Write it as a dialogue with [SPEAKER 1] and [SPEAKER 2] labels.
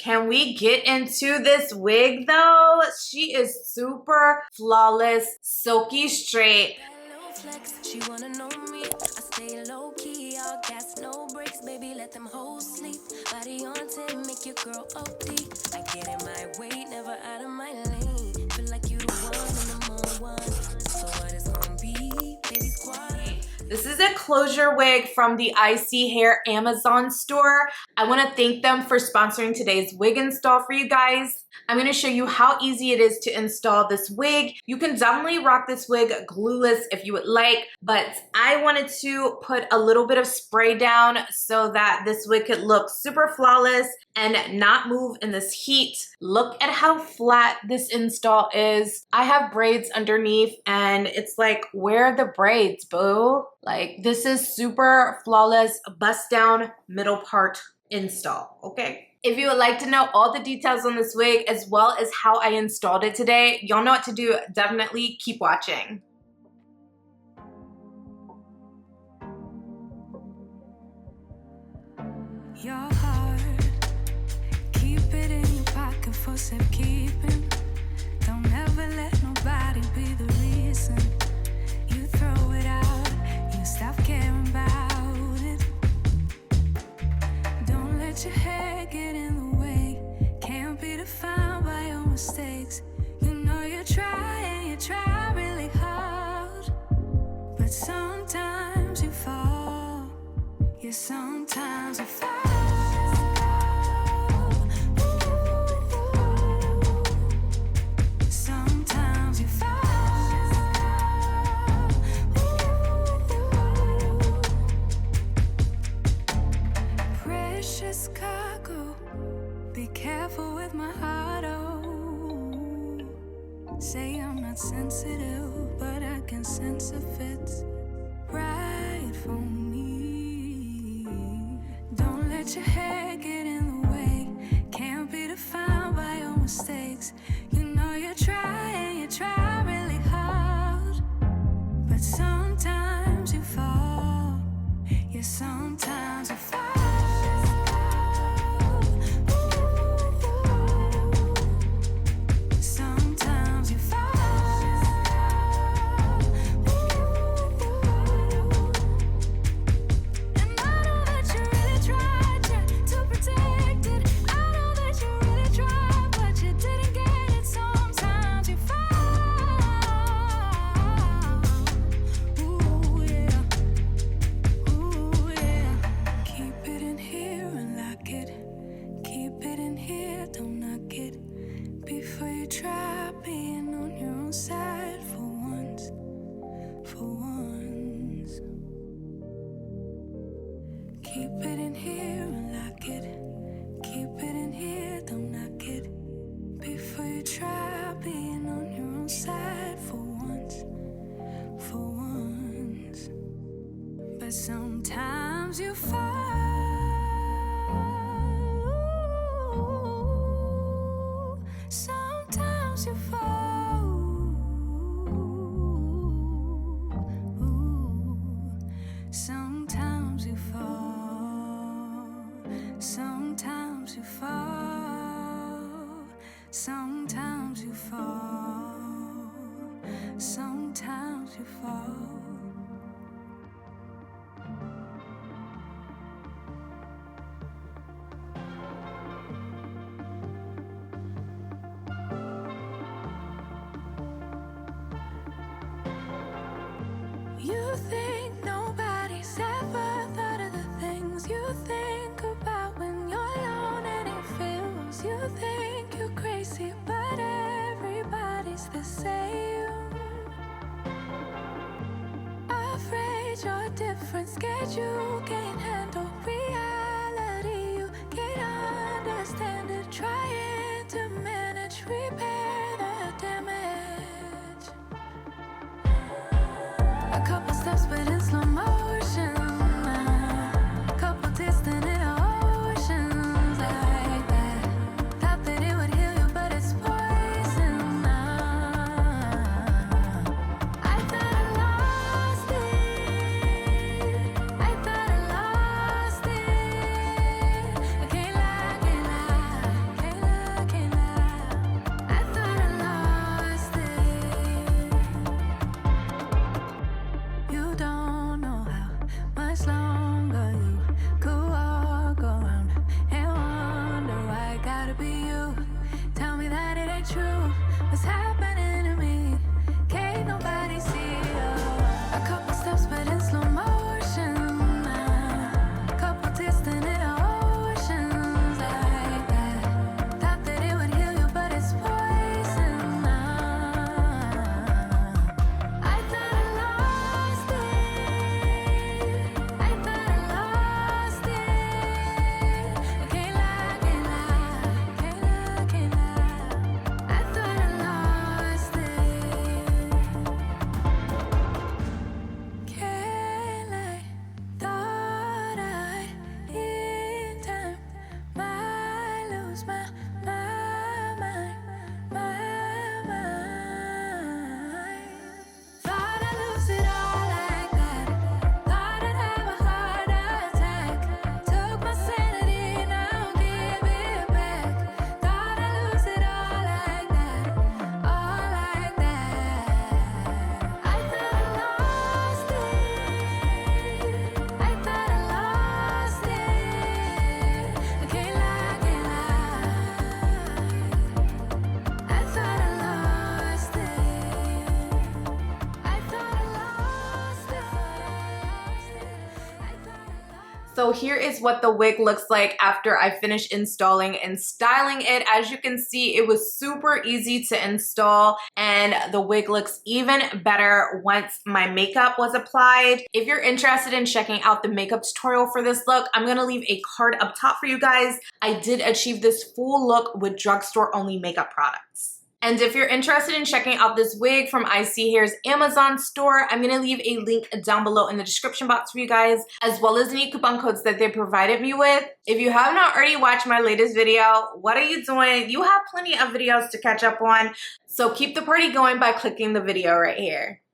[SPEAKER 1] Can we get into this wig though? She is super flawless, silky straight.
[SPEAKER 2] She wanna know me. I stay low key, all gas, no brakes, baby. Let them hoes sleep. Body on 10, make your girl OD. I get in my way, never out of my lane. Feel like you the one and the more one. So what it's gonna be, baby squad.
[SPEAKER 1] This is a closure wig from the ISEE Hair Amazon store. I want to thank them for sponsoring today's wig install for you guys. I'm going to show you how easy it is to install this wig. You can definitely rock this wig glueless if you would like, but I wanted to put a little bit of spray down so that this wig could look super flawless and not move in this heat. Look at how flat this install is. I have braids underneath and it's like, where are the braids, boo? Like, this is super flawless, bust down middle part install, okay? If you would like to know all the details on this wig as well as how I installed it today, y'all know what to do. Definitely keep watching.
[SPEAKER 2] Your heart, keep it in your pocket for safekeeping. Don't ever let nobody be the reason you throw it out. You stop caring about it. Don't let your hair get in the way. Can't be defined by your mistakes. You know you try and you try really hard, but sometimes you fall. Yeah, sometimes you fall. Sometimes you fall. Precious cargo, be careful with my heart, oh. Say I'm not sensitive, but I can sense if it's right for me. Don't let your hair get in the way. Can't be defined by your mistakes. You know you try and you try really hard, but sometimes you fall. Yeah, sometimes you fall. Sometimes you fall. And I know that you really tried to protect it. I know that you really tried, but you didn't get it. Sometimes you fall. Ooh, yeah. Ooh, yeah. Keep it in here and lock it. Keep it in here, don't knock it. Before you try being on your own side for once, for once. Keep it in here and lock it. Keep it in here, don't knock it. Before you try being on your own side for once, for once. But sometimes you fall. Sometimes you fall. Sometimes you fall. Sometimes you fall. Sometimes you fall. Sometimes you fall. You think nobody's ever thought of the things you think about when you're alone and it feels. You think you're crazy, but everybody's the same. Afraid you're different, scared you can't handle reality. You can't understand it, trying to manage, repair the damage. A couple steps, but in slow motion. A couple distant oceans like that. Thought that it would heal you, but it's poison. I thought I lost it. I thought I lost it. I can't lie, can't lie.
[SPEAKER 1] So here is what the wig looks like after I finish installing and styling it. As you can see, it was super easy to install and the wig looks even better once my makeup was applied. If you're interested in checking out the makeup tutorial for this look, I'm gonna leave a card up top for you guys. I did achieve this full look with drugstore only makeup products. And if you're interested in checking out this wig from ISEE Hair's Amazon store, I'm gonna leave a link down below in the description box for you guys, as well as any coupon codes that they provided me with. If you have not already watched my latest video, what are you doing? You have plenty of videos to catch up on, so keep the party going by clicking the video right here.